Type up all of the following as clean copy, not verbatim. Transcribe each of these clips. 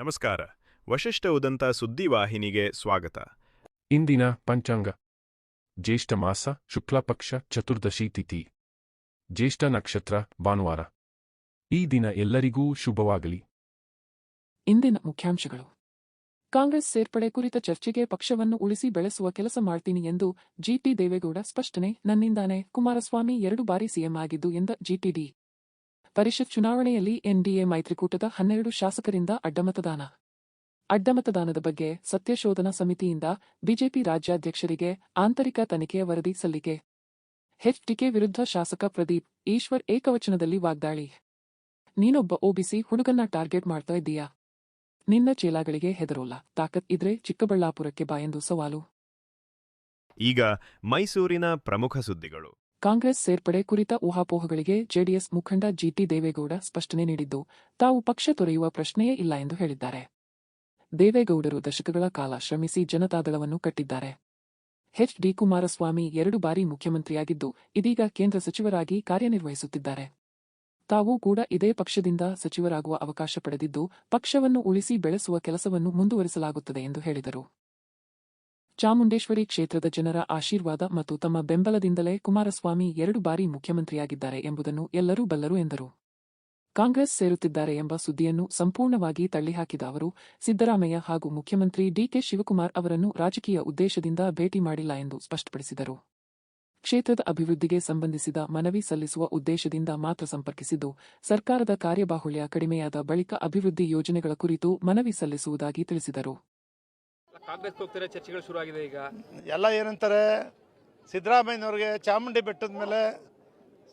ನಮಸ್ಕಾರ. ವಶಿಷ್ಠ ಉದಂತ ಸುದ್ದಿವಾಹಿನಿಗೆ ಸ್ವಾಗತ. ಇಂದಿನ ಪಂಚಾಂಗ. ಜ್ಯೇಷ್ಠ ಮಾಸ, ಶುಕ್ಲಪಕ್ಷ, ಚತುರ್ದಶಿ ತಿಥಿ. ಜ್ಯೇಷ್ಠ ನಕ್ಷತ್ರ, ಭಾನುವಾರ. ಈ ದಿನ ಎಲ್ಲರಿಗೂ ಶುಭವಾಗಲಿ. ಇಂದಿನ ಮುಖ್ಯಾಂಶಗಳು. ಕಾಂಗ್ರೆಸ್ ಸೇರ್ಪಡೆ ಕುರಿತ ಚರ್ಚೆಗೆ ಪಕ್ಷವನ್ನು ಉಳಿಸಿ ಬೆಳೆಸುವ ಕೆಲಸ ಮಾಡ್ತೀನಿ ಎಂದು ಜಿಟಿ ದೇವೇಗೌಡ ಸ್ಪಷ್ಟನೆ. ನನ್ನಿಂದಾನೆ ಕುಮಾರಸ್ವಾಮಿ 2 ಬಾರಿ ಸಿಎಂ ಆಗಿದ್ದು ಎಂದ ಜಿಟಿಡಿ. ಪರಿಷತ್ ಚುನಾವಣೆಯಲ್ಲಿ ಎನ್ಡಿಎ ಮೈತ್ರಿಕೂಟದ 12 ಶಾಸಕರಿಂದ ಅಡ್ಡಮತದಾನದ ಬಗ್ಗೆ ಸತ್ಯಶೋಧನಾ ಸಮಿತಿಯಿಂದ ಬಿಜೆಪಿ ರಾಜ್ಯಾಧ್ಯಕ್ಷರಿಗೆ ಆಂತರಿಕ ತನಿಖೆಯ ವರದಿ ಸಲ್ಲಿಕೆ. ಎಚ್ಡಿಕೆ ವಿರುದ್ಧ ಶಾಸಕ ಪ್ರದೀಪ್ ಈಶ್ವರ್ ಏಕವಚನದಲ್ಲಿ ವಾಗ್ದಾಳಿ. ನೀನೊಬ್ಬ ಒಬಿಸಿ ಹುಡುಗನ್ನ ಟಾರ್ಗೆಟ್ ಮಾಡ್ತಾ ಇದ್ದೀಯಾ? ನಿನ್ನ ಚೇಲಾಗಳಿಗೆ ಹೆದರೋಲ್ಲ, ತಾಕತ್ ಇದ್ರೆ ಚಿಕ್ಕಬಳ್ಳಾಪುರಕ್ಕೆ ಬಾ ಎಂದು ಸವಾಲು. ಈಗ ಮೈಸೂರಿನ ಪ್ರಮುಖ ಸುದ್ದಿಗಳು. ಕಾಂಗ್ರೆಸ್ ಸೇರ್ಪಡೆ ಕುರಿತ ಊಹಾಪೋಹಗಳಿಗೆ ಜೆಡಿಎಸ್ ಮುಖಂಡ ಜಿಟಿ ದೇವೇಗೌಡ ಸ್ಪಷ್ಟನೆ ನೀಡಿದ್ದು, ತಾವು ಪಕ್ಷ ತೊರೆಯುವ ಪ್ರಶ್ನೆಯೇ ಇಲ್ಲ ಎಂದು ಹೇಳಿದ್ದಾರೆ. ದೇವೇಗೌಡರು ದಶಕಗಳ ಕಾಲ ಶ್ರಮಿಸಿ ಜನತಾದಳವನ್ನು ಕಟ್ಟಿದ್ದಾರೆ. ಎಚ್.ಡಿ. ಕುಮಾರಸ್ವಾಮಿ 2 ಬಾರಿ ಮುಖ್ಯಮಂತ್ರಿಯಾಗಿದ್ದು, ಇದೀಗ ಕೇಂದ್ರ ಸಚಿವರಾಗಿ ಕಾರ್ಯನಿರ್ವಹಿಸುತ್ತಿದ್ದಾರೆ. ತಾವು ಕೂಡ ಇದೇ ಪಕ್ಷದಿಂದ ಸಚಿವರಾಗುವ ಅವಕಾಶ ಪಡೆದಿದ್ದು, ಪಕ್ಷವನ್ನು ಉಳಿಸಿ ಬೆಳೆಸುವ ಕೆಲಸವನ್ನು ಮುಂದುವರಿಸಲಾಗುತ್ತದೆ ಎಂದು ಹೇಳಿದರು. ಚಾಮುಂಡೇಶ್ವರಿ ಕ್ಷೇತ್ರದ ಜನರ ಆಶೀರ್ವಾದ ಮತ್ತು ತಮ್ಮ ಬೆಂಬಲದಿಂದಲೇ ಕುಮಾರಸ್ವಾಮಿ 2 ಬಾರಿ ಮುಖ್ಯಮಂತ್ರಿಯಾಗಿದ್ದಾರೆ ಎಂಬುದನ್ನು ಎಲ್ಲರೂ ಬಲ್ಲರು ಎಂದರು. ಕಾಂಗ್ರೆಸ್ ಸೇರುತ್ತಿದ್ದಾರೆ ಎಂಬ ಸುದ್ದಿಯನ್ನು ಸಂಪೂರ್ಣವಾಗಿ ತಳ್ಳಿಹಾಕಿದ ಅವರು, ಸಿದ್ದರಾಮಯ್ಯ ಹಾಗೂ ಮುಖ್ಯಮಂತ್ರಿ ಡಿಕೆ ಶಿವಕುಮಾರ್ ಅವರನ್ನು ರಾಜಕೀಯ ಉದ್ದೇಶದಿಂದ ಭೇಟಿ ಮಾಡಿಲ್ಲ ಎಂದು ಸ್ಪಷ್ಟಪಡಿಸಿದರು. ಕ್ಷೇತ್ರದ ಅಭಿವೃದ್ಧಿಗೆ ಸಂಬಂಧಿಸಿದ ಮನವಿ ಸಲ್ಲಿಸುವ ಉದ್ದೇಶದಿಂದ ಮಾತ್ರ ಸಂಪರ್ಕಿಸಿದ್ದು, ಸರ್ಕಾರದ ಕಾರ್ಯಬಾಹುಳ್ಯ ಕಡಿಮೆಯಾದ ಬಳಿಕ ಅಭಿವೃದ್ಧಿ ಯೋಜನೆಗಳ ಕುರಿತು ಮನವಿ ಸಲ್ಲಿಸುವುದಾಗಿ ತಿಳಿಸಿದರು. ಕಾಂಗ್ರೆಸ್ ಹೋಗ್ತಾರೆ, ಚರ್ಚೆಗಳು ಶುರುವಾಗಿದೆ. ಈಗ ಎಲ್ಲ ಏನಂತಾರೆ, ಸಿದ್ದರಾಮಯ್ಯನವ್ರಿಗೆ ಚಾಮುಂಡಿ ಬೆಟ್ಟದ ಮೇಲೆ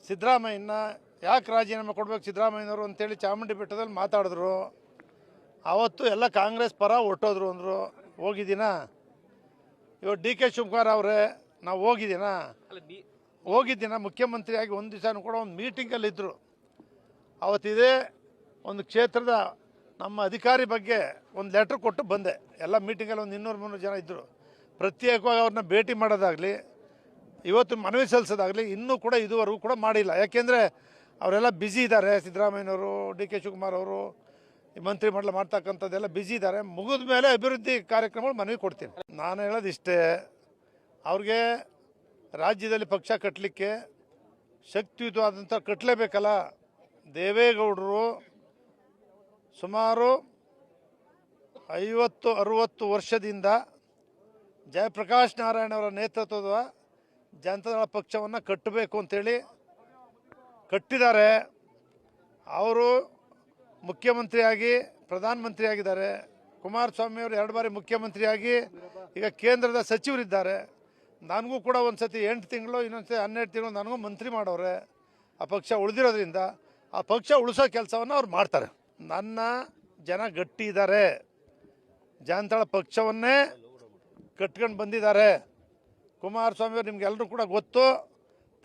ಸಿದ್ದರಾಮಯ್ಯನ ಯಾಕೆ ರಾಜೀನಾಮೆ ಕೊಡ್ಬೇಕು ಸಿದ್ದರಾಮಯ್ಯನವರು ಅಂತೇಳಿ ಚಾಮುಂಡಿ ಬೆಟ್ಟದಲ್ಲಿ ಮಾತಾಡಿದ್ರು. ಆವತ್ತು ಎಲ್ಲ ಕಾಂಗ್ರೆಸ್ ಪರ ಹೊಟ್ಟೋದ್ರು ಅಂದರು. ಹೋಗಿದ್ದೀನಾ? ಇವಾಗ ಡಿ ಕೆ ಶಿವಕುಮಾರ್ ಅವರೇ, ನಾವು ಹೋಗಿದ್ದೀನ ಮುಖ್ಯಮಂತ್ರಿಯಾಗಿ ಒಂದು ದಿವಸ ಕೂಡ ಒಂದು ಮೀಟಿಂಗಲ್ಲಿದ್ದರು. ಅವತ್ತಿದೇ ಒಂದು ಕ್ಷೇತ್ರದ ನಮ್ಮ ಅಧಿಕಾರಿ ಬಗ್ಗೆ ಒಂದು ಲೆಟ್ರ್ ಕೊಟ್ಟು ಬಂದೆ. ಎಲ್ಲ ಮೀಟಿಂಗಲ್ಲಿ ಒಂದು 200-300 ಜನ ಇದ್ದರು. ಪ್ರತ್ಯೇಕವಾಗಿ ಅವ್ರನ್ನ ಭೇಟಿ ಮಾಡೋದಾಗಲಿ, ಇವತ್ತು ಮನವಿ ಸಲ್ಲಿಸೋದಾಗಲಿ ಇನ್ನೂ ಕೂಡ ಇದುವರೆಗೂ ಕೂಡ ಮಾಡಿಲ್ಲ. ಯಾಕೆಂದರೆ ಅವರೆಲ್ಲ ಬ್ಯುಸಿ ಇದ್ದಾರೆ. ಸಿದ್ದರಾಮಯ್ಯನವರು, ಡಿ ಕೆ ಶಿವಕುಮಾರ್ ಅವರು ಮಂತ್ರಿಮಂಡಲ ಮಾಡ್ತಕ್ಕಂಥದ್ದೆಲ್ಲ ಬ್ಯುಸಿ ಇದ್ದಾರೆ. ಮುಗಿದ ಮೇಲೆ ಅಭಿವೃದ್ಧಿ ಕಾರ್ಯಕ್ರಮಗಳು ಮನವಿ ಕೊಡ್ತೀನಿ. ನಾನು ಹೇಳೋದಿಷ್ಟೇ, ಅವ್ರಿಗೆ ರಾಜ್ಯದಲ್ಲಿ ಪಕ್ಷ ಕಟ್ಟಲಿಕ್ಕೆ ಶಕ್ತಿಯುತವಾದಂಥ ಕಟ್ಟಲೇಬೇಕಲ್ಲ. ದೇವೇಗೌಡರು ಸುಮಾರು 50-60 ವರ್ಷದಿಂದ ಜಯಪ್ರಕಾಶ್ ನಾರಾಯಣ ಅವರ ನೇತೃತ್ವದ ಜನತಾದಳ ಪಕ್ಷವನ್ನು ಕಟ್ಟಬೇಕು ಅಂತೇಳಿ ಕಟ್ಟಿದ್ದಾರೆ. ಅವರು ಮುಖ್ಯಮಂತ್ರಿಯಾಗಿ ಪ್ರಧಾನಮಂತ್ರಿಯಾಗಿದ್ದಾರೆ. ಕುಮಾರಸ್ವಾಮಿಯವರು 2 ಬಾರಿ ಮುಖ್ಯಮಂತ್ರಿಯಾಗಿ ಈಗ ಕೇಂದ್ರದ ಸಚಿವರಿದ್ದಾರೆ. ನನಗೂ ಕೂಡ ಒಂದು ಸತಿ 8 ತಿಂಗಳು, ಇನ್ನೊಂದು ಸತಿ 12 ತಿಂಗಳು ನನಗೂ ಮಂತ್ರಿ ಮಾಡೋರೆ. ಆ ಪಕ್ಷ ಉಳಿದಿರೋದ್ರಿಂದ ಆ ಪಕ್ಷ ಉಳಿಸೋ ಕೆಲಸವನ್ನು ಅವ್ರು ಮಾಡ್ತಾರೆ. ನನ್ನ ಜನ ಗಟ್ಟಿ ಇದ್ದಾರೆ. ಜನತಾದಳ ಪಕ್ಷವನ್ನೇ ಕಟ್ಕೊಂಡು ಬಂದಿದ್ದಾರೆ. ಕುಮಾರಸ್ವಾಮಿಯವರು ನಿಮಗೆಲ್ಲರೂ ಕೂಡ ಗೊತ್ತು.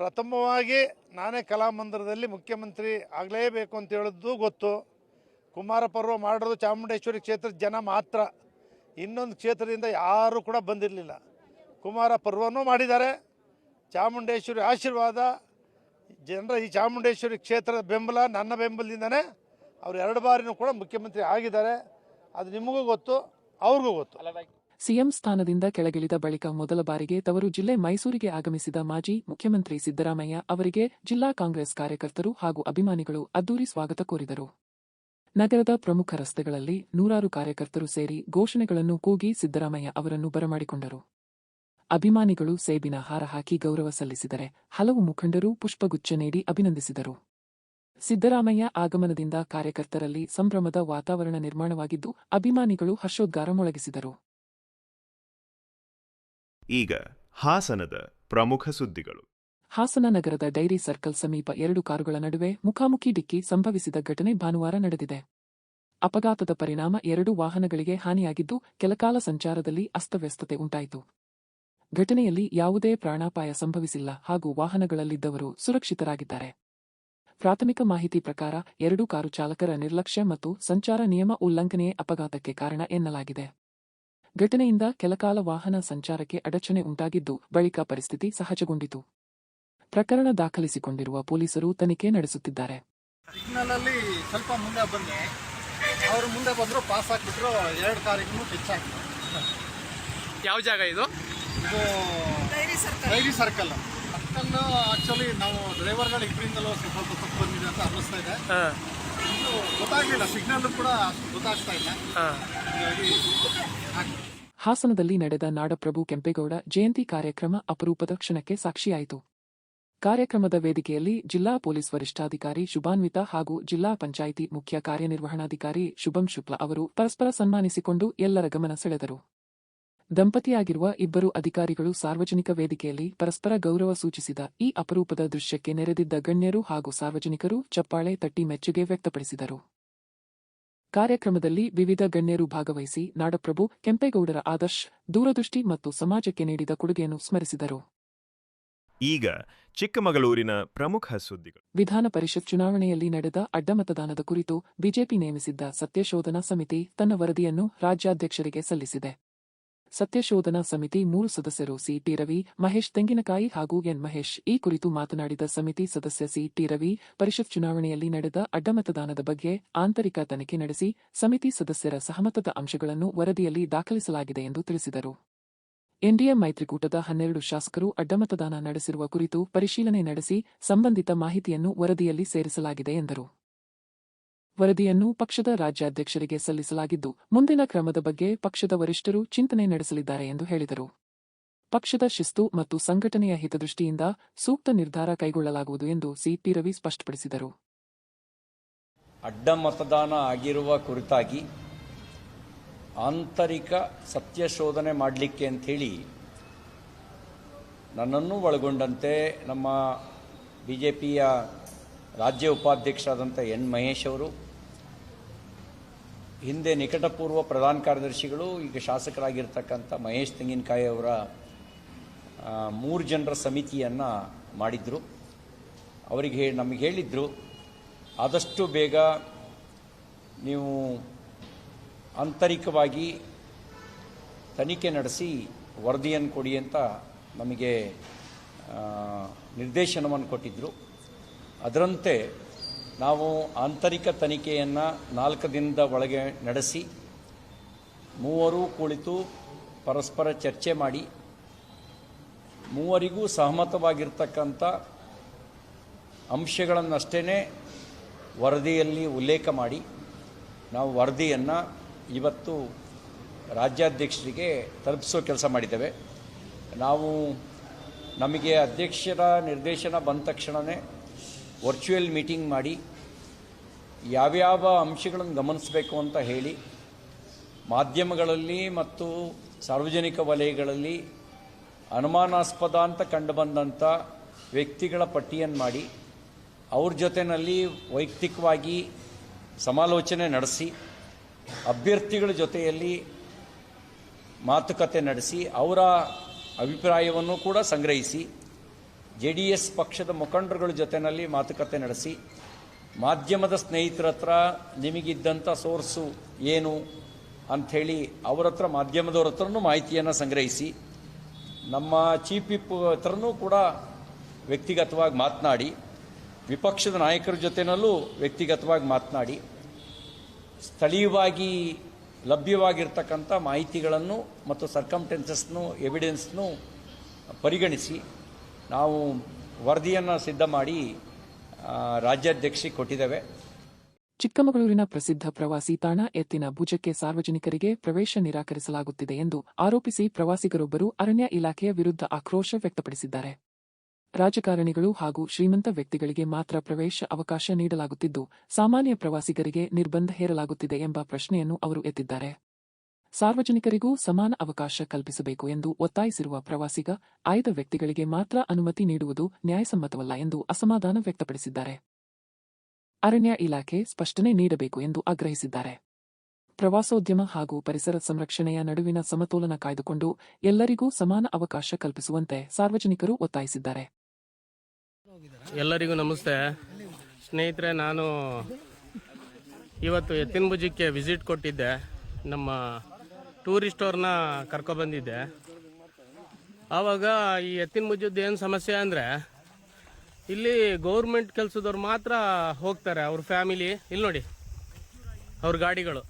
ಪ್ರಥಮವಾಗಿ ನಾನೇ ಕಲಾಮಂದಿರದಲ್ಲಿ ಮುಖ್ಯಮಂತ್ರಿ ಆಗಲೇಬೇಕು ಅಂತ ಹೇಳಿದ್ದು ಗೊತ್ತು. ಕುಮಾರ ಪರ್ವ ಮಾಡೋದು ಚಾಮುಂಡೇಶ್ವರಿ ಕ್ಷೇತ್ರದ ಜನ ಮಾತ್ರ. ಇನ್ನೊಂದು ಕ್ಷೇತ್ರದಿಂದ ಯಾರೂ ಕೂಡ ಬಂದಿರಲಿಲ್ಲ. ಕುಮಾರ ಪರ್ವನೂ ಮಾಡಿದ್ದಾರೆ. ಚಾಮುಂಡೇಶ್ವರಿ ಆಶೀರ್ವಾದ, ಜನರ ಈ ಚಾಮುಂಡೇಶ್ವರಿ ಕ್ಷೇತ್ರದ ಬೆಂಬಲ, ನನ್ನ ಬೆಂಬಲದಿಂದನೇ ಅವರು 2 ಬಾರಿನೂ ಕೂಡ ಮುಖ್ಯಮಂತ್ರಿ ಆಗಿದ್ದಾರೆ. ಅದು ನಿಮಗೂ ಗೊತ್ತು, ಅವ್ರಿಗೂ ಗೊತ್ತು. ಸಿಎಂ ಸ್ಥಾನದಿಂದ ಕೆಳಗಿಳಿದ ಬಳಿಕ ಮೊದಲ ಬಾರಿಗೆ ತವರು ಜಿಲ್ಲೆ ಮೈಸೂರಿಗೆ ಆಗಮಿಸಿದ ಮಾಜಿ ಮುಖ್ಯಮಂತ್ರಿ ಸಿದ್ದರಾಮಯ್ಯ ಅವರಿಗೆ ಜಿಲ್ಲಾ ಕಾಂಗ್ರೆಸ್ ಕಾರ್ಯಕರ್ತರು ಹಾಗೂ ಅಭಿಮಾನಿಗಳು ಅದ್ದೂರಿ ಸ್ವಾಗತ ಕೋರಿದರು. ನಗರದ ಪ್ರಮುಖ ರಸ್ತೆಗಳಲ್ಲಿ 100 ಕಾರ್ಯಕರ್ತರು ಸೇರಿ ಘೋಷಣೆಗಳನ್ನು ಕೂಗಿ ಸಿದ್ದರಾಮಯ್ಯ ಅವರನ್ನು ಬರಮಾಡಿಕೊಂಡರು. ಅಭಿಮಾನಿಗಳು ಸೇಬಿನ ಹಾರ ಹಾಕಿ ಗೌರವ ಸಲ್ಲಿಸಿದರೆ, ಹಲವು ಮುಖಂಡರು ಪುಷ್ಪಗುಚ್ಛ ನೀಡಿ ಅಭಿನಂದಿಸಿದರು. ಸಿದ್ದರಾಮಯ್ಯ ಆಗಮನದಿಂದ ಕಾರ್ಯಕರ್ತರಲ್ಲಿ ಸಂಭ್ರಮದ ವಾತಾವರಣ ನಿರ್ಮಾಣವಾಗಿದ್ದು, ಅಭಿಮಾನಿಗಳು ಹರ್ಷೋದ್ಗಾರ ಮೊಳಗಿಸಿದರು. ಈಗ ಹಾಸನದ ಪ್ರಮುಖ ಸುದ್ದಿಗಳು. ಹಾಸನ ನಗರದ ಡೈರಿ ಸರ್ಕಲ್ ಸಮೀಪ 2 ಕಾರುಗಳ ನಡುವೆ ಮುಖಾಮುಖಿ ಡಿಕ್ಕಿ ಸಂಭವಿಸಿದ ಘಟನೆ ಭಾನುವಾರ ನಡೆದಿದೆ. ಅಪಘಾತದ ಪರಿಣಾಮ 2 ವಾಹನಗಳಿಗೆ ಹಾನಿಯಾಗಿದ್ದು, ಕೆಲಕಾಲ ಸಂಚಾರದಲ್ಲಿ ಅಸ್ತವ್ಯಸ್ತತೆ ಉಂಟಾಯಿತು. ಘಟನೆಯಲ್ಲಿ ಯಾವುದೇ ಪ್ರಾಣಾಪಾಯ ಸಂಭವಿಸಿಲ್ಲ ಹಾಗೂ ವಾಹನಗಳಲ್ಲಿದ್ದವರು ಸುರಕ್ಷಿತರಾಗಿದ್ದಾರೆ. ಪ್ರಾಥಮಿಕ ಮಾಹಿತಿ ಪ್ರಕಾರ 2 ಕಾರು ಚಾಲಕರ ನಿರ್ಲಕ್ಷ್ಯ ಮತ್ತು ಸಂಚಾರ ನಿಯಮ ಉಲ್ಲಂಘನೆಯೇ ಅಪಘಾತಕ್ಕೆ ಕಾರಣ ಎನ್ನಲಾಗಿದೆ. ಘಟನೆಯಿಂದ ಕೆಲಕಾಲ ವಾಹನ ಸಂಚಾರಕ್ಕೆ ಅಡಚಣೆ ಉಂಟಾಗಿದ್ದು, ಬಳಿಕ ಪರಿಸ್ಥಿತಿ ಸಹಜಗೊಂಡಿತು. ಪ್ರಕರಣ ದಾಖಲಿಸಿಕೊಂಡಿರುವ ಪೊಲೀಸರು ತನಿಖೆ ನಡೆಸುತ್ತಿದ್ದಾರೆ. ಸಿಗ್ನಲ್ ಅಲ್ಲಿ ಸ್ವಲ್ಪ ಮುಂದೆ ಬಂದೆ ಅವರು ಮುಂದೆ ಬಂದರು, ಪಾಸ್ ಹಾಕ್ಬಿಟ್ರು, 2 ಕಾರಿಗೂ ಟಚ್ ಆಗ್ತದೆ. ಯಾವ ಜಾಗ ಇದು? ಇದು ಡೈರಿ ಸರ್ಕಲ್. ಸರ್ಕಲ್ಲು ಆ್ಯಕ್ಚುಲಿ ನಾವು ಡ್ರೈವರ್ಗಳು ಇಬ್ಬರಿಂದಲೂ ಸ್ವಲ್ಪ ತಪ್ಪು ಬಂದಿದೆ ಅಂತ ಅನ್ನಿಸ್ತಾ ಇದೆ. ಇದು ಗೊತ್ತಾಗಲಿಲ್ಲ, ಸಿಗ್ನಲ್ ಕೂಡ ಅಷ್ಟು ಗೊತ್ತಾಗ್ತಾ ಇಲ್ಲ. ಹೀಗಾಗಿ ಹಾಸನದಲ್ಲಿ ನಡೆದ ನಾಡಪ್ರಭು ಕೆಂಪೇಗೌಡ ಜಯಂತಿ ಕಾರ್ಯಕ್ರಮ ಅಪರೂಪದ ಕ್ಷಣಕ್ಕೆ ಸಾಕ್ಷಿಯಾಯಿತು. ಕಾರ್ಯಕ್ರಮದ ವೇದಿಕೆಯಲ್ಲಿ ಜಿಲ್ಲಾ ಪೊಲೀಸ್ ವರಿಷ್ಠಾಧಿಕಾರಿ ಶುಭಾನ್ವಿತಾ ಹಾಗೂ ಜಿಲ್ಲಾ ಪಂಚಾಯಿತಿ ಮುಖ್ಯ ಕಾರ್ಯನಿರ್ವಹಣಾಧಿಕಾರಿ ಶುಭಂ ಶುಕ್ಲಾ ಅವರು ಪರಸ್ಪರ ಸನ್ಮಾನಿಸಿಕೊಂಡು ಎಲ್ಲರ ಗಮನ ಸೆಳೆದರು. ದಂಪತಿಯಾಗಿರುವ ಇಬ್ಬರು ಅಧಿಕಾರಿಗಳು ಸಾರ್ವಜನಿಕ ವೇದಿಕೆಯಲ್ಲಿ ಪರಸ್ಪರ ಗೌರವ ಸೂಚಿಸಿದ ಈ ಅಪರೂಪದ ದೃಶ್ಯಕ್ಕೆ ನೆರೆದಿದ್ದ ಗಣ್ಯರು ಹಾಗೂ ಸಾರ್ವಜನಿಕರು ಚಪ್ಪಾಳೆ ತಟ್ಟಿ ಮೆಚ್ಚುಗೆ ವ್ಯಕ್ತಪಡಿಸಿದರು. ಕಾರ್ಯಕ್ರಮದಲ್ಲಿ ವಿವಿಧ ಗಣ್ಯರು ಭಾಗವಹಿಸಿ ನಾಡಪ್ರಭು ಕೆಂಪೇಗೌಡರ ಆದರ್ಶ, ದೂರದೃಷ್ಟಿ ಮತ್ತು ಸಮಾಜಕ್ಕೆ ನೀಡಿದ ಕೊಡುಗೆಯನ್ನು ಸ್ಮರಿಸಿದರು. ಈಗ ಚಿಕ್ಕಮಗಳೂರಿನ ಪ್ರಮುಖ ಸುದ್ದಿಗಳು. ವಿಧಾನ ಪರಿಷತ್ ಚುನಾವಣೆಯಲ್ಲಿ ನಡೆದ ಅಡ್ಡಮತದಾನದ ಕುರಿತು ಬಿಜೆಪಿ ನೇಮಿಸಿದ್ದ ಸತ್ಯಶೋಧನಾ ಸಮಿತಿ ತನ್ನ ವರದಿಯನ್ನು ರಾಜ್ಯಾಧ್ಯಕ್ಷರಿಗೆ ಸಲ್ಲಿಸಿದೆ. ಸತ್ಯಶೋಧನಾ ಸಮಿತಿ 3 ಸದಸ್ಯರು ಸಿ.ಟಿ. ರವಿ, ಮಹೇಶ್ ತೆಂಗಿನಕಾಯಿ ಹಾಗೂ ಎನ್. ಮಹೇಶ್. ಈ ಕುರಿತು ಮಾತನಾಡಿದ ಸಮಿತಿ ಸದಸ್ಯ ಸಿ.ಟಿ. ರವಿ, ಪರಿಷತ್ ಚುನಾವಣೆಯಲ್ಲಿ ನಡೆದ ಅಡ್ಡಮತದಾನದ ಬಗ್ಗೆ ಆಂತರಿಕ ತನಿಖೆ ನಡೆಸಿ ಸಮಿತಿ ಸದಸ್ಯರ ಸಹಮತದ ಅಂಶಗಳನ್ನು ವರದಿಯಲ್ಲಿ ದಾಖಲಿಸಲಾಗಿದೆ ಎಂದು ತಿಳಿಸಿದರು. ಎನ್ಡಿಎ ಮೈತ್ರಿಕೂಟದ 12 ಶಾಸಕರು ಅಡ್ಡಮತದಾನ ನಡೆಸಿರುವ ಕುರಿತು ಪರಿಶೀಲನೆ ನಡೆಸಿ ಸಂಬಂಧಿತ ಮಾಹಿತಿಯನ್ನು ವರದಿಯಲ್ಲಿ ಸೇರಿಸಲಾಗಿದೆ ಎಂದರು. ವರದಿಯನ್ನು ಪಕ್ಷದ ರಾಜ್ಯಾಧ್ಯಕ್ಷರಿಗೆ ಸಲ್ಲಿಸಲಾಗಿದ್ದು, ಮುಂದಿನ ಕ್ರಮದ ಬಗ್ಗೆ ಪಕ್ಷದ ವರಿಷ್ಠರು ಚಿಂತನೆ ನಡೆಸಲಿದ್ದಾರೆ ಎಂದು ಹೇಳಿದರು. ಪಕ್ಷದ ಶಿಸ್ತು ಮತ್ತು ಸಂಘಟನೆಯ ಹಿತದೃಷ್ಟಿಯಿಂದ ಸೂಕ್ತ ನಿರ್ಧಾರ ಕೈಗೊಳ್ಳಲಾಗುವುದು ಎಂದು ಸಿ.ಟಿ. ರವಿ ಸ್ಪಷ್ಟಪಡಿಸಿದರು. ಅಡ್ಡ ಮತದಾನ ಆಗಿರುವ ಕುರಿತಾಗಿ ಆಂತರಿಕ ಸತ್ಯಶೋಧನೆ ಮಾಡಲಿಕ್ಕೆ ಅಂಥೇಳಿ ನನ್ನನ್ನು ಒಳಗೊಂಡಂತೆ ನಮ್ಮ ಬಿಜೆಪಿಯ ರಾಜ್ಯ ಉಪಾಧ್ಯಕ್ಷರಾದಂಥ ಎನ್. ಮಹೇಶ್ ಅವರು, ಹಿಂದೆ ನಿಕಟಪೂರ್ವ ಪ್ರಧಾನ ಕಾರ್ಯದರ್ಶಿಗಳು, ಈಗ ಶಾಸಕರಾಗಿರ್ತಕ್ಕಂಥ ಮಹೇಶ್ ತೆಂಗಿನಕಾಯಿ ಅವರ 3 ಜನರ ಸಮಿತಿಯನ್ನು ಮಾಡಿದರು. ಅವರಿಗೆ ನಮಗೆ ಹೇಳಿದ್ರು, ಆದಷ್ಟು ಬೇಗ ನೀವು ಆಂತರಿಕವಾಗಿ ತನಿಖೆ ನಡೆಸಿ ವರದಿಯನ್ನು ಕೊಡಿ ಅಂತ ನಮಗೆ ನಿರ್ದೇಶನವನ್ನು ಕೊಟ್ಟಿದ್ದರು. ಅದರಂತೆ ನಾವು ಆಂತರಿಕ ತನಿಖೆಯನ್ನು 4 ದಿನದ ಒಳಗೆ ನಡೆಸಿ 3 ಕುಳಿತು ಪರಸ್ಪರ ಚರ್ಚೆ ಮಾಡಿ 3 ಸಹಮತವಾಗಿರ್ತಕ್ಕಂಥ ಅಂಶಗಳನ್ನಷ್ಟೇ ವರದಿಯಲ್ಲಿ ಉಲ್ಲೇಖ ಮಾಡಿ ನಾವು ವರದಿಯನ್ನು ಇವತ್ತು ರಾಜ್ಯಾಧ್ಯಕ್ಷರಿಗೆ ತಲುಪಿಸೋ ಕೆಲಸ ಮಾಡಿದ್ದೇವೆ. ನಮಗೆ ಅಧ್ಯಕ್ಷರ ನಿರ್ದೇಶನ ಬಂದ ತಕ್ಷಣವೇ ವರ್ಚುವಲ್ ಮೀಟಿಂಗ್ ಮಾಡಿ ಯಾವ್ಯಾವ ಅಂಶಗಳನ್ನು ಗಮನಿಸಬೇಕು ಅಂತ ಹೇಳಿ ಮಾಧ್ಯಮಗಳಲ್ಲಿ ಮತ್ತು ಸಾರ್ವಜನಿಕ ವಲಯಗಳಲ್ಲಿ ಅನುಮಾನಾಸ್ಪದ ಅಂತ ಕಂಡುಬಂದಂಥ ವ್ಯಕ್ತಿಗಳ ಪಟ್ಟಿಯನ್ನು ಮಾಡಿ ಅವ್ರ ಜೊತೆಯಲ್ಲಿ ವೈಯಕ್ತಿಕವಾಗಿ ಸಮಾಲೋಚನೆ ನಡೆಸಿ ಅಭ್ಯರ್ಥಿಗಳ ಜೊತೆಯಲ್ಲಿ ಮಾತುಕತೆ ನಡೆಸಿ ಅವರ ಅಭಿಪ್ರಾಯವನ್ನು ಕೂಡ ಸಂಗ್ರಹಿಸಿ JDS ಪಕ್ಷದ ಮುಖಂಡರುಗಳ ಜೊತೆಯಲ್ಲಿ ಮಾತುಕತೆ ನಡೆಸಿ ಮಾಧ್ಯಮದ ಸ್ನೇಹಿತರ ಹತ್ರ ನಿಮಗಿದ್ದಂಥ ಸೋರ್ಸು ಏನು ಅಂಥೇಳಿ ಅವರ ಹತ್ರ ಮಾಧ್ಯಮದವ್ರ ಹತ್ರನೂ ಮಾಹಿತಿಯನ್ನು ಸಂಗ್ರಹಿಸಿ ನಮ್ಮ ಚೀಫ್ ವಿಪ್ ಹತ್ರನೂ ಕೂಡ ವ್ಯಕ್ತಿಗತವಾಗಿ ಮಾತನಾಡಿ ವಿಪಕ್ಷದ ನಾಯಕರ ಜೊತೆಯಲ್ಲೂ ವ್ಯಕ್ತಿಗತವಾಗಿ ಮಾತನಾಡಿ ಸ್ಥಳೀಯವಾಗಿ ಲಭ್ಯವಾಗಿರ್ತಕ್ಕಂಥ ಮಾಹಿತಿಗಳನ್ನು ಮತ್ತು ಸರ್ಕಮ್ಟೆನ್ಸಸ್ನು ಎವಿಡೆನ್ಸ್ನು ಪರಿಗಣಿಸಿ ನಾವು ವರದಿಯನ್ನು ಸಿದ್ಧ ಮಾಡಿ ರಾಜ್ಯಾಧ್ಯಕ್ಷರಿಗೆ ಕೊಟ್ಟಿದ್ದೇವೆ. ಚಿಕ್ಕಮಗಳೂರಿನ ಪ್ರಸಿದ್ಧ ಪ್ರವಾಸಿ ತಾಣ ಎತ್ತಿನ ಭುಜಕ್ಕೆ ಸಾರ್ವಜನಿಕರಿಗೆ ಪ್ರವೇಶ ನಿರಾಕರಿಸಲಾಗುತ್ತಿದೆ ಎಂದು ಆರೋಪಿಸಿ ಪ್ರವಾಸಿಗರೊಬ್ಬರು ಅರಣ್ಯ ಇಲಾಖೆಯ ವಿರುದ್ಧ ಆಕ್ರೋಶ ವ್ಯಕ್ತಪಡಿಸಿದ್ದಾರೆ. ರಾಜಕಾರಣಿಗಳು ಹಾಗೂ ಶ್ರೀಮಂತ ವ್ಯಕ್ತಿಗಳಿಗೆ ಮಾತ್ರ ಪ್ರವೇಶ ಅವಕಾಶ ನೀಡಲಾಗುತ್ತಿದ್ದು, ಸಾಮಾನ್ಯ ಪ್ರವಾಸಿಗರಿಗೆ ನಿರ್ಬಂಧ ಹೇರಲಾಗುತ್ತಿದೆ ಎಂಬ ಪ್ರಶ್ನೆಯನ್ನು ಅವರು ಎತ್ತಿದ್ದಾರೆ. ಸಾರ್ವಜನಿಕರಿಗೂ ಸಮಾನ ಅವಕಾಶ ಕಲ್ಪಿಸಬೇಕು ಎಂದು ಒತ್ತಾಯಿಸಿರುವ ಪ್ರವಾಸಿಗ, ಆಯ್ದ ವ್ಯಕ್ತಿಗಳಿಗೆ ಮಾತ್ರ ಅನುಮತಿ ನೀಡುವುದು ನ್ಯಾಯಸಮ್ಮತವಲ್ಲ ಎಂದು ಅಸಮಾಧಾನ ವ್ಯಕ್ತಪಡಿಸಿದ್ದಾರೆ. ಅರಣ್ಯ ಇಲಾಖೆ ಸ್ಪಷ್ಟನೆ ನೀಡಬೇಕು ಎಂದು ಆಗ್ರಹಿಸಿದ್ದಾರೆ. ಪ್ರವಾಸೋದ್ಯಮ ಹಾಗೂ ಪರಿಸರ ಸಂರಕ್ಷಣೆಯ ನಡುವಿನ ಸಮತೋಲನ ಕಾಯ್ದುಕೊಂಡು ಎಲ್ಲರಿಗೂ ಸಮಾನ ಅವಕಾಶ ಕಲ್ಪಿಸುವಂತೆ ಸಾರ್ವಜನಿಕರು ಒತ್ತಾಯಿಸಿದ್ದಾರೆ. ಎಲ್ಲರಿಗೂ ನಮಸ್ತೆ ಸ್ನೇಹಿತರೆ. ನಾನು ಇವತ್ತು ಎತ್ತಿನಭುಜಕ್ಕೆ ವಿಸಿಟ್ ಕೊಟ್ಟಿದ್ದೆ. ನಮ್ಮ ಟೂರಿಸ್ಟ್ ಅವ್ರನ್ನ ಕರ್ಕೊಬಂದಿದ್ದೆ. ಆವಾಗ ಈ ಎತ್ತಿನಭುಜದ್ದು ಏನು ಸಮಸ್ಯೆ ಅಂದರೆ, ಇಲ್ಲಿ ಗೌರ್ಮೆಂಟ್ ಕೆಲಸದವ್ರು ಮಾತ್ರ ಹೋಗ್ತಾರೆ, ಅವ್ರ ಫ್ಯಾಮಿಲಿ. ಇಲ್ಲಿ ನೋಡಿ, ಅವ್ರ ಗಾಡಿಗಳು.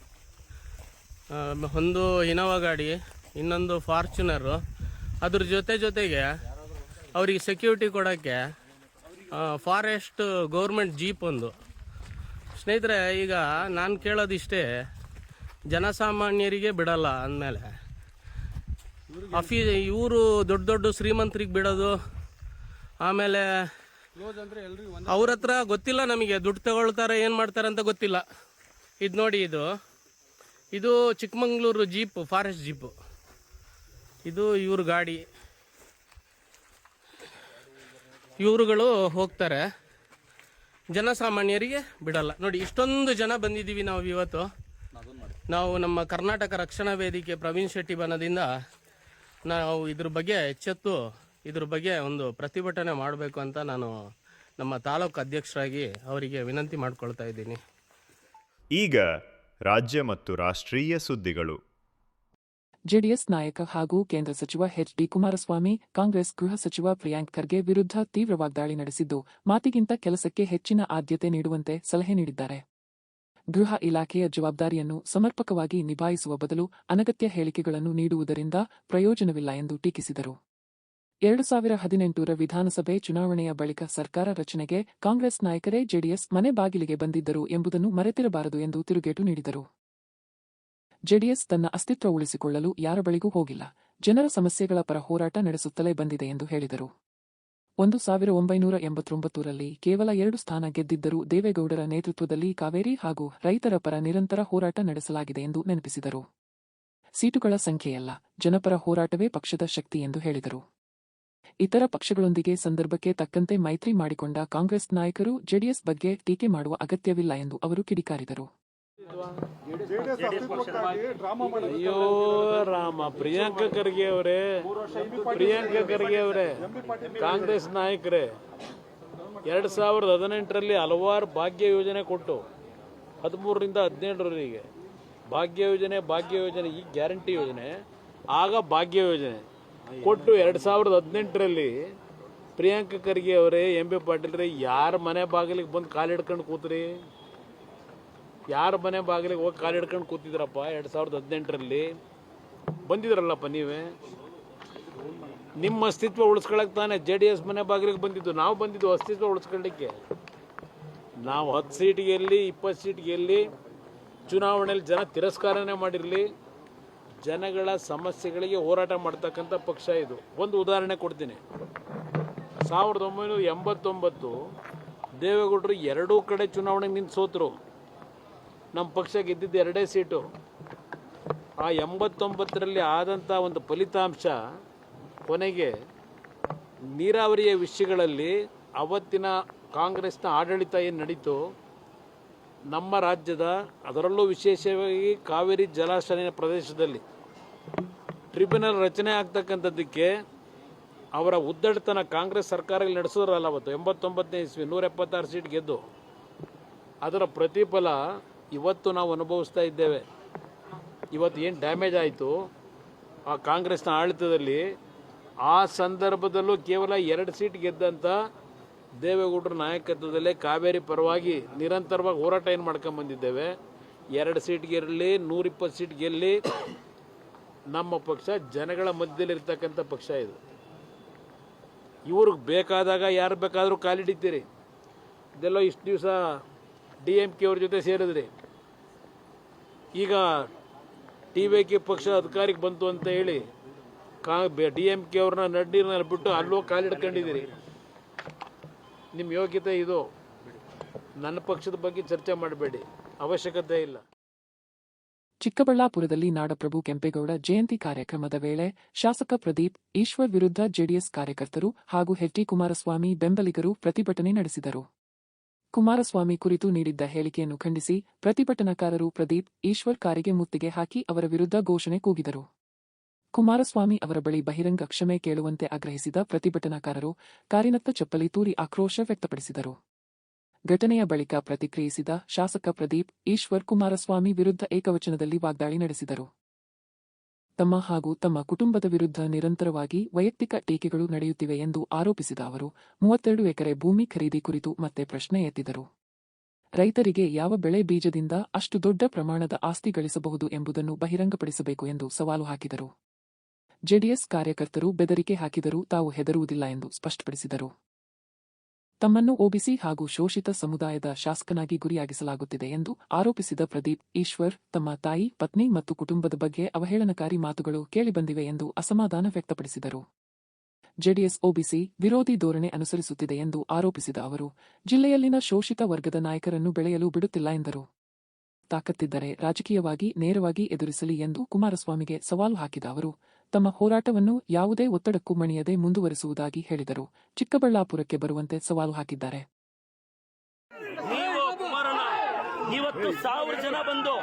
ಒಂದು ಇನೋವಾ ಗಾಡಿ, ಇನ್ನೊಂದು ಫಾರ್ಚುನರು. ಅದ್ರ ಜೊತೆಗೆ ಅವರಿಗೆ ಸೆಕ್ಯೂರಿಟಿ ಕೊಡೋಕ್ಕೆ ಫಾರೆಸ್ಟ್ ಗೌರ್ಮೆಂಟ್ ಜೀಪ್ ಒಂದು. ಸ್ನೇಹಿತರೆ, ಈಗ ನಾನು ಕೇಳೋದಿಷ್ಟೇ, ಜನಸಾಮಾನ್ಯರಿಗೆ ಬಿಡಲ್ಲ ಅಂದಮೇಲೆ ಇವರು ದೊಡ್ಡ ಶ್ರೀಮಂತರಿಗೆ ಬಿಡೋದು. ಆಮೇಲೆ ಅವ್ರ ಹತ್ರ ಗೊತ್ತಿಲ್ಲ ನಮಗೆ, ದುಡ್ಡು ತಗೊಳ್ತಾರೆ ಏನು ಮಾಡ್ತಾರೆ ಅಂತ ಗೊತ್ತಿಲ್ಲ. ಇದು ನೋಡಿ, ಇದು ಚಿಕ್ಕಮಂಗ್ಳೂರು ಜೀಪು, ಫಾರೆಸ್ಟ್ ಜೀಪು. ಇದು ಇವ್ರ ಗಾಡಿ. ಇವರುಗಳು ಹೋಗ್ತಾರೆ, ಜನಸಾಮಾನ್ಯರಿಗೆ ಬಿಡಲ್ಲ. ನೋಡಿ, ಇಷ್ಟೊಂದು ಜನ ಬಂದಿದ್ದೀವಿ ನಾವು ಇವತ್ತು. ನಾವು ನಮ್ಮ ಕರ್ನಾಟಕ ರಕ್ಷಣಾ ವೇದಿಕೆ ಪ್ರವೀಣ್ ಶೆಟ್ಟಿ ಬನದಿಂದ ನಾವು ಇದ್ರ ಬಗ್ಗೆ ಎಚ್ಚೆತ್ತು ಇದ್ರ ಬಗ್ಗೆ ಒಂದು ಪ್ರತಿಭಟನೆ ಮಾಡಬೇಕು ಅಂತ ನಾನು ನಮ್ಮ ತಾಲೂಕು ಅಧ್ಯಕ್ಷರಾಗಿ ಅವರಿಗೆ ವಿನಂತಿ ಮಾಡ್ಕೊಳ್ತಾ ಇದ್ದೀನಿ. ಈಗ ರಾಜ್ಯ ಮತ್ತು ರಾಷ್ಟ್ರೀಯ ಸುದ್ದಿಗಳು. ಜೆಡಿಎಸ್ ನಾಯಕ ಹಾಗೂ ಕೇಂದ್ರ ಸಚಿವ ಎಚ್.ಡಿ. ಕುಮಾರಸ್ವಾಮಿ ಕಾಂಗ್ರೆಸ್ ಗೃಹ ಸಚಿವ ಪ್ರಿಯಾಂಕ್ ಖರ್ಗೆ ವಿರುದ್ಧ ತೀವ್ರ ವಾಗ್ದಾಳಿ ನಡೆಸಿದ್ದು, ಮಾತಿಗಿಂತ ಕೆಲಸಕ್ಕೆ ಹೆಚ್ಚಿನ ಆದ್ಯತೆ ನೀಡುವಂತೆ ಸಲಹೆ ನೀಡಿದ್ದಾರೆ. ಗೃಹ ಇಲಾಖೆಯ ಜವಾಬ್ದಾರಿಯನ್ನು ಸಮರ್ಪಕವಾಗಿ ನಿಭಾಯಿಸುವ ಬದಲು ಅನಗತ್ಯ ಹೇಳಿಕೆಗಳನ್ನು ನೀಡುವುದರಿಂದ ಪ್ರಯೋಜನವಿಲ್ಲ ಎಂದು ಟೀಕಿಸಿದರು. 2018ರ ವಿಧಾನಸಭೆ ಚುನಾವಣೆಯ ಬಳಿಕ ಸರ್ಕಾರ ರಚನೆಗೆ ಕಾಂಗ್ರೆಸ್ ನಾಯಕರೇ ಜೆಡಿಎಸ್ ಮನೆ ಬಾಗಿಲಿಗೆ ಬಂದಿದ್ದರು ಎಂಬುದನ್ನು ಮರೆತಿರಬಾರದು ಎಂದು ತಿರುಗೇಟು ನೀಡಿದರು. ಜೆಡಿಎಸ್ ತನ್ನ ಅಸ್ತಿತ್ವ ಉಳಿಸಿಕೊಳ್ಳಲು ಯಾರ ಬಳಿಗೂ ಹೋಗಿಲ್ಲ, ಜನರ ಸಮಸ್ಯೆಗಳ ಪರ ಹೋರಾಟ ನಡೆಸುತ್ತಲೇ ಬಂದಿದೆ ಎಂದು ಹೇಳಿದರು. 1989ರಲ್ಲಿ ಕೇವಲ 2 ಸ್ಥಾನ ಗೆದ್ದಿದ್ದರೂ ದೇವೇಗೌಡರ ನೇತೃತ್ವದಲ್ಲಿ ಕಾವೇರಿ ಹಾಗೂ ರೈತರ ಪರ ನಿರಂತರ ಹೋರಾಟ ನಡೆಸಲಾಗಿದೆ ಎಂದು ನೆನಪಿಸಿದರು. ಸೀಟುಗಳ ಸಂಖ್ಯೆಯಲ್ಲ, ಜನಪರ ಹೋರಾಟವೇ ಪಕ್ಷದ ಶಕ್ತಿ ಎಂದು ಹೇಳಿದರು. ಇತರ ಪಕ್ಷಗಳೊಂದಿಗೆ ಸಂದರ್ಭಕ್ಕೆ ತಕ್ಕಂತೆ ಮೈತ್ರಿ ಮಾಡಿಕೊಂಡ ಕಾಂಗ್ರೆಸ್ ನಾಯಕರು ಜೆಡಿಎಸ್ ಬಗ್ಗೆ ಟೀಕೆ ಮಾಡುವ ಅಗತ್ಯವಿಲ್ಲ ಎಂದು ಅವರು ಕಿಡಿಕಾರಿದರು. ಅಯ್ಯೋ ರಾಮ, ಪ್ರಿಯಾಂಕ ಖರ್ಗೆ ಅವರೇ ಕಾಂಗ್ರೆಸ್ ನಾಯಕರೇ 2018ರಲ್ಲಿ ಹಲವಾರು ಭಾಗ್ಯ ಯೋಜನೆ ಕೊಟ್ಟು 13ರಿಂದ 17ರವರೆಗೆ ಭಾಗ್ಯ ಯೋಜನೆ ಈ ಗ್ಯಾರಂಟಿ ಯೋಜನೆ, ಆಗ ಭಾಗ್ಯ ಯೋಜನೆ ಕೊಟ್ಟು 2018ರಲ್ಲಿ ಪ್ರಿಯಾಂಕ ಖರ್ಗೆ ಅವರೇ, ಎಂ.ಬಿ. ಪಾಟೀಲ್ರೇ, ಯಾರ ಮನೆ ಬಾಗಿಲಿಗೆ ಬಂದು ಕಾಲಿಡ್ಕೊಂಡು ಕೂತ್ರಿ? ಯಾರ ಮನೆ ಬಾಗಿಲಿಗೆ ಹೋಗಿ ಕಾಲಿಡ್ಕೊಂಡು ಕೂತಿದ್ರಪ್ಪ? 2018ರಲ್ಲಿ ಬಂದಿದ್ರಲ್ಲಪ್ಪ ನೀವೇ. ನಿಮ್ಮ ಅಸ್ತಿತ್ವ ಉಳಿಸ್ಕೊಳಕ್ಕೆ ತಾನೇ ಜೆಡಿಎಸ್ ಮನೆ ಬಾಗಿಲಿಗೆ ಬಂದಿದ್ದು. ನಾವು ಬಂದಿದ್ದು ಅಸ್ತಿತ್ವ ಉಳಿಸ್ಕೊಳ್ಳಿಕ್ಕೆ. ನಾವು 10 ಸೀಟ್ ಗೆಲ್ಲಿ 20 ಸೀಟ್ ಗೆಲ್ಲಿ ಚುನಾವಣೆಯಲ್ಲಿ ಜನ ತಿರಸ್ಕಾರನೇ ಮಾಡಿರಲಿ, ಜನಗಳ ಸಮಸ್ಯೆಗಳಿಗೆ ಹೋರಾಟ ಮಾಡ್ತಕ್ಕಂಥ ಪಕ್ಷ ಇದು. ಒಂದು ಉದಾಹರಣೆ ಕೊಡ್ತೀನಿ. 1989 ದೇವೇಗೌಡರು 2 ಕಡೆ ಚುನಾವಣೆಗೆ ನಿಂತು ಸೋತರು. ನಮ್ಮ ಪಕ್ಷ ಗೆದ್ದಿದ್ದು 2 ಸೀಟು. ಆ 89ರಲ್ಲಿ ಆದಂಥ ಒಂದು ಫಲಿತಾಂಶ ಕೊನೆಗೆ ನೀರಾವರಿಯ ವಿಷಯಗಳಲ್ಲಿ ಅವತ್ತಿನ ಕಾಂಗ್ರೆಸ್ನ ಆಡಳಿತ ಏನು ನಡೀತು, ನಮ್ಮ ರಾಜ್ಯದ ಅದರಲ್ಲೂ ವಿಶೇಷವಾಗಿ ಕಾವೇರಿ ಜಲಾಶಯ ಪ್ರದೇಶದಲ್ಲಿ ಟ್ರಿಬ್ಯುನಲ್ ರಚನೆ ಆಗ್ತಕ್ಕಂಥದ್ದಕ್ಕೆ ಅವರ ಉದ್ದಟತನ ಕಾಂಗ್ರೆಸ್ ಸರ್ಕಾರ ನಡೆಸೋದ್ರಲ್ಲ. ಅವತ್ತು 89ನೇ ಇಸ್ವಿ 176 ಸೀಟ್ ಗೆದ್ದು ಅದರ ಪ್ರತಿಫಲ ಇವತ್ತು ನಾವು ಅನುಭವಿಸ್ತಾ ಇದ್ದೇವೆ. ಇವತ್ತು ಏನು ಡ್ಯಾಮೇಜ್ ಆಯಿತು ಆ ಕಾಂಗ್ರೆಸ್ನ ಆಡಳಿತದಲ್ಲಿ, ಆ ಸಂದರ್ಭದಲ್ಲೂ ಕೇವಲ 2 ಸೀಟ್ ಗೆದ್ದಂಥ ದೇವೇಗೌಡರ ನಾಯಕತ್ವದಲ್ಲೇ ಕಾವೇರಿ ಪರವಾಗಿ ನಿರಂತರವಾಗಿ ಹೋರಾಟ ಏನು ಮಾಡ್ಕೊಂಬಂದಿದ್ದೇವೆ. 2 ಸೀಟ್ ಗೆಲ್ಲಿ 120 ಸೀಟ್ ಗೆಲ್ಲಿ ನಮ್ಮ ಪಕ್ಷ ಜನಗಳ ಮಧ್ಯದಲ್ಲಿರ್ತಕ್ಕಂಥ ಪಕ್ಷ ಇದು. ಇವ್ರಿಗೆ ಬೇಕಾದಾಗ ಯಾರು ಬೇಕಾದರೂ ಕಾಲಿಡಿತೀರಿ. ಇದೆಲ್ಲ ಇಷ್ಟು ದಿವಸ DMK ಅವ್ರ ಜೊತೆ ಸೇರಿದ್ರಿ. ಈಗ TVK ಪಕ್ಷ ಅಧಿಕಾರಕ್ಕೆ ಬಂತು ಅಂತ ಹೇಳಿ DMK ಅವ್ರನ್ನ ನಡ್ಡಿನಲ್ಲಿ ಬಿಟ್ಟು ಅಲ್ಲೋ ಕಾಲಿಡ್ಕೊಂಡಿದ್ದೀರಿ. ನಿಮ್ಮ ಯೋಗ್ಯತೆ ಇದು. ನನ್ನ ಪಕ್ಷದ ಬಗ್ಗೆ ಚರ್ಚೆ ಮಾಡಬೇಡಿ, ಅವಶ್ಯಕತೆ ಇಲ್ಲ. ಚಿಕ್ಕಬಳ್ಳಾಪುರದಲ್ಲಿ ನಾಡಪ್ರಭು ಕೆಂಪೇಗೌಡ ಜಯಂತಿ ಕಾರ್ಯಕ್ರಮದ ವೇಳೆ ಶಾಸಕ ಪ್ರದೀಪ್ ಈಶ್ವರ್ ವಿರುದ್ಧ ಜೆಡಿಎಸ್ ಕಾರ್ಯಕರ್ತರು ಹಾಗೂ ಎಚ್.ಡಿ. ಕುಮಾರಸ್ವಾಮಿ ಬೆಂಬಲಿಗರು ಪ್ರತಿಭಟನೆ ನಡೆಸಿದರು. ಕುಮಾರಸ್ವಾಮಿ ಕುರಿತು ನೀಡಿದ್ದ ಹೇಳಿಕೆಯನ್ನು ಖಂಡಿಸಿ ಪ್ರತಿಭಟನಾಕಾರರು ಪ್ರದೀಪ್ ಈಶ್ವರ್ ಕಾರಿಗೆ ಮುತ್ತಿಗೆ ಹಾಕಿ ಅವರ ವಿರುದ್ಧ ಘೋಷಣೆ ಕೂಗಿದರು. ಕುಮಾರಸ್ವಾಮಿ ಅವರ ಬಳಿ ಬಹಿರಂಗ ಕ್ಷಮೆ ಕೇಳುವಂತೆ ಆಗ್ರಹಿಸಿದ ಪ್ರತಿಭಟನಾಕಾರರು ಕಾರಿನತ್ತ ಚಪ್ಪಲಿ ತೂರಿ ಆಕ್ರೋಶ ವ್ಯಕ್ತಪಡಿಸಿದರು. ಘಟನೆಯ ಬಳಿಕ ಪ್ರತಿಕ್ರಿಯಿಸಿದ ಶಾಸಕ ಪ್ರದೀಪ್ ಈಶ್ವರ್ ಕುಮಾರಸ್ವಾಮಿ ವಿರುದ್ಧ ಏಕವಚನದಲ್ಲಿ ವಾಗ್ದಾಳಿ ನಡೆಸಿದರು. ತಮ್ಮ ಹಾಗೂ ತಮ್ಮ ಕುಟುಂಬದ ವಿರುದ್ಧ ನಿರಂತರವಾಗಿ ವೈಯಕ್ತಿಕ ಟೀಕೆಗಳು ನಡೆಯುತ್ತಿವೆ ಎಂದು ಆರೋಪಿಸಿದ ಅವರು 32 ಎಕರೆ ಭೂಮಿ ಖರೀದಿ ಕುರಿತು ಮತ್ತೆ ಪ್ರಶ್ನೆ ಎತ್ತಿದರು. ರೈತರಿಗೆ ಯಾವ ಬೆಳೆ ಬೀಜದಿಂದ ಅಷ್ಟು ದೊಡ್ಡ ಪ್ರಮಾಣದ ಆಸ್ತಿ ಗಳಿಸಬಹುದು ಎಂಬುದನ್ನು ಬಹಿರಂಗಪಡಿಸಬೇಕು ಎಂದು ಸವಾಲು ಹಾಕಿದರು. ಜೆಡಿಎಸ್ ಕಾರ್ಯಕರ್ತರು ಬೆದರಿಕೆ ಹಾಕಿದರೂ ತಾವು ಹೆದರುವುದಿಲ್ಲ ಎಂದು ಸ್ಪಷ್ಟಪಡಿಸಿದರು. ತಮ್ಮನ್ನು ಒಬಿಸಿ ಹಾಗೂ ಶೋಷಿತ ಸಮುದಾಯದ ಶಾಸಕನಾಗಿ ಗುರಿಯಾಗಿಸಲಾಗುತ್ತಿದೆ ಎಂದು ಆರೋಪಿಸಿದ ಪ್ರದೀಪ್ ಈಶ್ವರ್, ತಮ್ಮ ತಾಯಿ, ಪತ್ನಿ ಮತ್ತು ಕುಟುಂಬದ ಬಗ್ಗೆ ಅವಹೇಳನಕಾರಿ ಮಾತುಗಳು ಕೇಳಿಬಂದಿವೆ ಎಂದು ಅಸಮಾಧಾನ ವ್ಯಕ್ತಪಡಿಸಿದರು. ಜೆಡಿಎಸ್ ಒಬಿಸಿ ವಿರೋಧಿ ಧೋರಣೆ ಅನುಸರಿಸುತ್ತಿದೆ ಎಂದು ಆರೋಪಿಸಿದ ಅವರು, ಜಿಲ್ಲೆಯಲ್ಲಿನ ಶೋಷಿತ ವರ್ಗದ ನಾಯಕರನ್ನು ಬೆಳೆಯಲು ಬಿಡುತ್ತಿಲ್ಲ ಎಂದರು. ತಾಕತ್ತಿದ್ದರೆ ರಾಜಕೀಯವಾಗಿ ನೇರವಾಗಿ ಎದುರಿಸಲಿ ಎಂದು ಕುಮಾರಸ್ವಾಮಿಗೆ ಸವಾಲು ಹಾಕಿದ ಅವರು, ತಮ್ಮ ಹೋರಾಟವನ್ನು ಯಾವುದೇ ಒತ್ತಡಕ್ಕೂ ಮಣಿಯದೆ ಮುಂದುವರಿಸುವುದಾಗಿ ಹೇಳಿದರು. ಚಿಕ್ಕಬಳ್ಳಾಪುರಕ್ಕೆ ಬರುವಂತೆ ಸವಾಲು ಹಾಕಿದ್ದಾರೆ. ಇವತ್ತು 1000 ಜನ ಬಂದು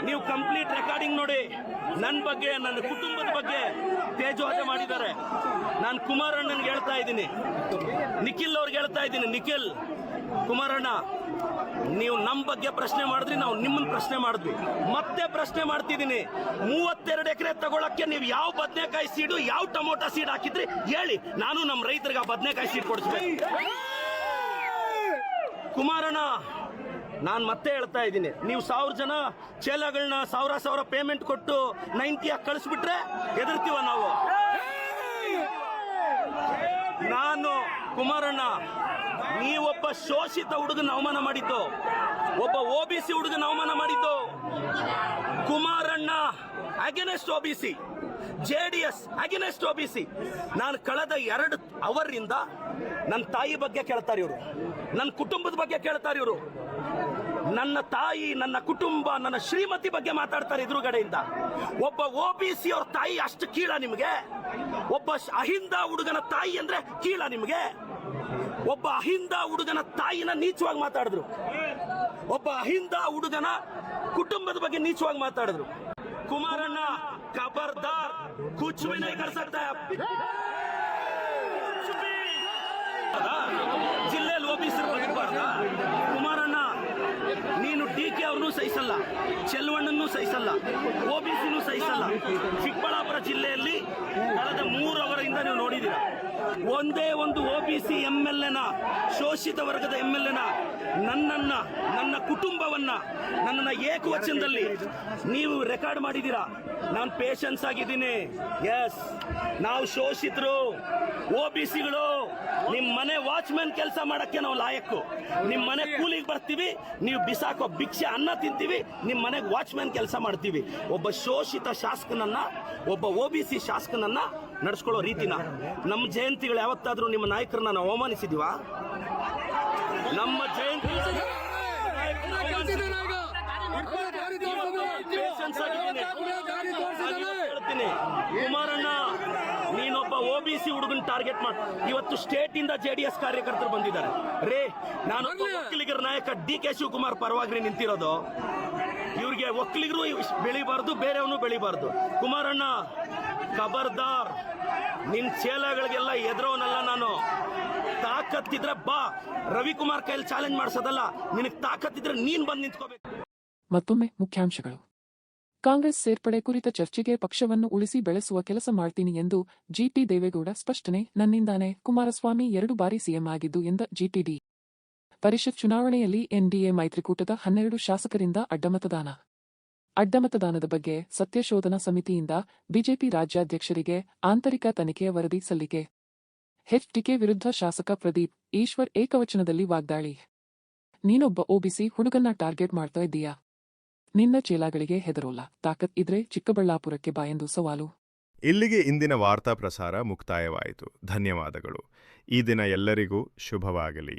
ನೀವು ಕಂಪ್ಲೀಟ್ ರೆಕಾರ್ಡಿಂಗ್ ನೋಡಿ, ನನ್ನ ಬಗ್ಗೆ, ನನ್ನ ಕುಟುಂಬದ ಬಗ್ಗೆ ತೇಜೋವಧೆ ಮಾಡಿದ್ದಾರೆ. ನಾನು ಕುಮಾರಣ್ಣನ್ಗೆ ಹೇಳ್ತಾ ಇದ್ದೀನಿ, ನಿಖಿಲ್ ಅವ್ರಿಗೆ ಹೇಳ್ತಾ ಇದ್ದೀನಿ, ನಿಖಿಲ್, ಕುಮಾರಣ್ಣ, ನೀವು ನಮ್ಮ ಬಗ್ಗೆ ಪ್ರಶ್ನೆ ಮಾಡಿದ್ರಿ, ನಾವು ನಿಮ್ಮನ್ನ ಪ್ರಶ್ನೆ ಮಾಡಿದ್ವಿ, ಮತ್ತೆ ಪ್ರಶ್ನೆ ಮಾಡ್ತಿದ್ದೀನಿ. 32 ಎಕರೆ ತಗೊಳಕ್ಕೆ ನೀವು ಯಾವ ಬದನೆಕಾಯಿ ಸೀಡು, ಯಾವ ಟೊಮೊಟೊ ಸೀಡ್ ಹಾಕಿದ್ರಿ ಹೇಳಿ, ನಾನು ನಮ್ಮ ರೈತರಿಗೆ ಆ ಬದನೆಕಾಯಿ ಸೀಡ್ ಕೊಡಿಸ್ಬೇಕು. ಕುಮಾರಣ್ಣ, ನಾನು ಮತ್ತೆ ಹೇಳ್ತಾ ಇದ್ದೀನಿ, ನೀವು 1000 ಜನ ಚೇಲಗಳನ್ನ 1000 ಪೇಮೆಂಟ್ ಕೊಟ್ಟು 90 ಕಳಿಸ್ಬಿಟ್ರೆ ಎದುರ್ತೀವ ನಾವು. ನಾನು ಕುಮಾರಣ್ಣ, ನೀವೊಬ್ಬ ಶೋಷಿತ ಹುಡುಗನ ಅವಮಾನ ಮಾಡಿದ್ದು, ಒಬ್ಬ ಒಬಿಸಿ ಹುಡುಗನ ಅವಮಾನ ಮಾಡಿದ್ದು. Kumaranna against OBC, JDS against OBC. ನಾನು ಕಳೆದ 2 ಅವರಿಂದ ನನ್ನ ತಾಯಿ ಬಗ್ಗೆ ಕೇಳ್ತಾರೆ ಇವರು, ನನ್ನ ಕುಟುಂಬದ ಬಗ್ಗೆ ಕೇಳ್ತಾರೆ ಇವರು. ನನ್ನ ತಾಯಿ, ನನ್ನ ಕುಟುಂಬ, ನನ್ನ ಶ್ರೀಮತಿ ಬಗ್ಗೆ ಮಾತಾಡ್ತಾರೆ ಎದುರುಗಡೆಯಿಂದ. ಒಬ್ಬ ಒಬಿಸಿ ಅವ್ರ ತಾಯಿ ಅಷ್ಟು ಕೀಳ ನಿಮಗೆ? ಒಬ್ಬ ಅಹಿಂದ ಹುಡುಗನ ತಾಯಿ ಅಂದ್ರೆ ಕೀಳ ನಿಮಗೆ? ಒಬ್ಬ ಅಹಿಂದ ಹುಡುಗನ ತಾಯಿನ ನೀಚವಾಗಿ ಮಾತಾಡಿದ್ರು, ಒಬ್ಬ ಅಹಿಂದ ಹುಡುಗನ ಕುಟುಂಬದ ಬಗ್ಗೆ ನೀಚವಾಗಿ ಮಾತಾಡಿದ್ರು. ಕುಮಾರಣ್ಣ, ಖಬರ್ದಾರ್, ಕುಚ್ ಭಿ ನಹೀ ಕರ್ ಸಕ್ತಾ ಹೈ. ಜಿಲ್ಲೆಯಲ್ಲಿ ಒಬಿಸಿ ಬದುಕಬಾರ್ದಾ? ಕುಮಾರಣ್ಣ, ನೀನು DK ಅವ್ರನ್ನೂ ಸಹಿಸಲ್ಲ, ಚೆಲ್ವಣ್ಣನೂ ಸಹಿಸಲ್ಲ, ಒಬಿಸಿನೂ ಸಹಿಸಲ್ಲ. ಚಿಕ್ಕಬಳ್ಳಾಪುರ ಜಿಲ್ಲೆಯಲ್ಲಿ ಕಳೆದ 3 ಅವರಿಂದ ನೀವು ನೋಡಿದ್ದೀರಾ, ಒಂದೇ ಒಂದು ಒಬಿಸಿ MLA, ಶೋಷಿತ ವರ್ಗದ MLA ನನ್ನನ್ನ, ನನ್ನ ಕುಟುಂಬವನ್ನ, ನನ್ನನ್ನ ಏಕವಚನದಲ್ಲಿ ನೀವು ರೆಕಾರ್ಡ್ ಮಾಡಿದ್ದೀರಾ. ನಾನು ಪೇಷನ್ಸ್ ಆಗಿದ್ದೀನಿ. ಎಸ್, ನಾವು ಶೋಷಿತರು, ಒಬಿಸಿಗಳು. ನಿಮ್ಮ ಮನೆ ವಾಚ್ಮ್ಯಾನ್ ಕೆಲಸ ಮಾಡಕ್ಕೆ ನಾವು ಲಾಯಕ್ಕು. ನಿಮ್ಮ ಮನೆ ಕೂಲಿಗೆ ಬರ್ತೀವಿ, ನೀವು ಬಿಸಾಕೋ ಭಿಕ್ಷೆ ಅನ್ನ ತಿಂತೀವಿ, ನಿಮ್ಮ ಮನೆಗೆ ವಾಚ್ಮ್ಯಾನ್ ಕೆಲಸ ಮಾಡ್ತೀವಿ. ಒಬ್ಬ ಶೋಷಿತ ಶಾಸಕನನ್ನ, ಒಬ್ಬ ಒಬಿಸಿ ಶಾಸಕನನ್ನ ನಡೆಸ್ಕೊಳ್ಳೋ ರೀತಿನ, ನಮ್ಮ ಜಯಂತಿಗಳು ಯಾವತ್ತಾದ್ರೂ ನಿಮ್ಮ ನಾಯಕರನ್ನ ನಾವು ಅವಮಾನಿಸಿದೀವಾ? ನಮ್ಮ ಜಯಂತಿ ಹೇಳ್ತೀನಿ, ಕುಮಾರಣ್ಣ, ನೀನೊಬ್ಬ ಒಬಿಸಿ ಹುಡುಗನ್ ಟಾರ್ಗೆಟ್ ಮಾಡಿ ಇವತ್ತು ಸ್ಟೇಟ್ ಇಂದ ಜೆಡಿಎಸ್ ಕಾರ್ಯಕರ್ತರು ಬಂದಿದ್ದಾರೆ. ರೇ, ನಾನು ಒಕ್ಕಲಿಗರ ನಾಯಕ DK ಶಿವಕುಮಾರ್ ಪರವಾಗಿ ನಿಂತಿರೋದು. ಇವ್ರಿಗೆ ಒಕ್ಕಲಿಗರು ಬೆಳಿಬಾರ್ದು, ಬೇರೆಯವನು ಬೆಳಿಬಾರ್ದು. ಕುಮಾರಣ್ಣ, ಖಬರ್ದಾರ್, ನಿನ್ ಚೇಲಗಳಿಗೆಲ್ಲ ಎದುರೋನಲ್ಲ ನಾನು. ತಾಕತ್ತಿದ್ರೆ ಬಾ, ರವಿಕುಮಾರ್ ಕೈಯಲ್ಲಿ ಚಾಲೆಂಜ್ ಮಾಡಿಸೋದಲ್ಲ. ನಿನಗೆ ತಾಕತ್ತಿದ್ರೆ ನೀನ್ ಬಂದು ನಿಂತ್ಕೋಬೇಕು. ಮತ್ತೊಮ್ಮೆ ಮುಖ್ಯಾಂಶಗಳು. ಕಾಂಗ್ರೆಸ್ ಸೇರ್ಪಡೆ ಕುರಿತ ಚರ್ಚೆಗೆ ಪಕ್ಷವನ್ನು ಉಳಿಸಿ ಬೆಳೆಸುವ ಕೆಲಸ ಮಾಡ್ತೀನಿ ಎಂದು ಜಿಟಿ ದೇವೇಗೌಡ ಸ್ಪಷ್ಟನೆ. ನನ್ನಿಂದಾನೆ ಕುಮಾರಸ್ವಾಮಿ 2 ಬಾರಿ ಸಿಎಂ ಆಗಿದ್ದು ಎಂದ ಜಿಟಿಡಿ. ಪರಿಷತ್ ಚುನಾವಣೆಯಲ್ಲಿ ಎನ್ಡಿಎ ಮೈತ್ರಿಕೂಟದ 12 ಶಾಸಕರಿಂದ ಅಡ್ಡಮತದಾನದ ಬಗ್ಗೆ ಸತ್ಯಶೋಧನಾ ಸಮಿತಿಯಿಂದ ಬಿಜೆಪಿ ರಾಜ್ಯಾಧ್ಯಕ್ಷರಿಗೆ ಆಂತರಿಕ ತನಿಖೆಯ ವರದಿ ಸಲ್ಲಿಕೆ. HDK ವಿರುದ್ಧ ಶಾಸಕ ಪ್ರದೀಪ್ ಈಶ್ವರ್ ಏಕವಚನದಲ್ಲಿ ವಾಗ್ದಾಳಿ. ನೀನೊಬ್ಬ ಒಬಿಸಿ ಹುಡುಗನ್ನ ಟಾರ್ಗೆಟ್ ಮಾಡ್ತಾ ಇದ್ದೀಯಾ? ನಿನ್ನ ಚೇಲಾಗಳಿಗೆ ಹೆದರೋಲ್ಲ, ತಾಕತ್ ಇದ್ರೆ ಚಿಕ್ಕಬಳ್ಳಾಪುರಕ್ಕೆ ಬಾ ಎಂದು ಸವಾಲು. ಇಲ್ಲಿಗೆ ಇಂದಿನ ವಾರ್ತಾ ಪ್ರಸಾರ ಮುಕ್ತಾಯವಾಯಿತು. ಧನ್ಯವಾದಗಳು. ಈ ದಿನ ಎಲ್ಲರಿಗೂ ಶುಭವಾಗಲಿ.